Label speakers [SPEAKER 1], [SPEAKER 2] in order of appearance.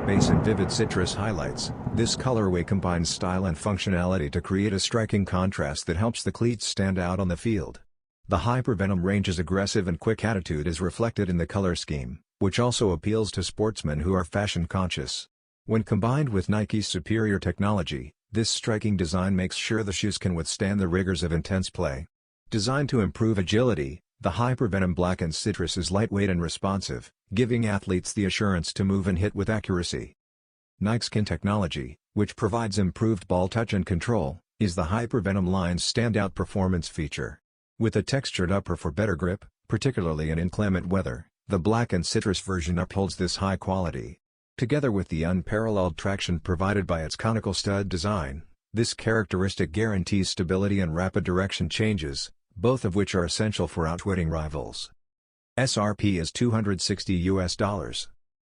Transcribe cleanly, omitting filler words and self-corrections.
[SPEAKER 1] black base and vivid citrus highlights. This colorway combines style and functionality to create a striking contrast that helps the cleats stand out on the field. The Hypervenom range's aggressive and quick attitude is reflected in the color scheme, which also appeals to sportsmen who are fashion-conscious. When combined with Nike's superior technology, this striking design makes sure the shoes can withstand the rigors of intense play. Designed to improve agility, the Hypervenom Black and Citrus is lightweight and responsive, giving athletes the assurance to move and hit with accuracy. NIKESKIN technology, which provides improved ball touch and control, is the Hypervenom line's standout performance feature. With a textured upper for better grip, particularly in inclement weather, the Black and Citrus version upholds this high quality. Together with the unparalleled traction provided by its conical stud design, this characteristic guarantees stability and rapid direction changes, both of which are essential for outwitting rivals. SRP is $260.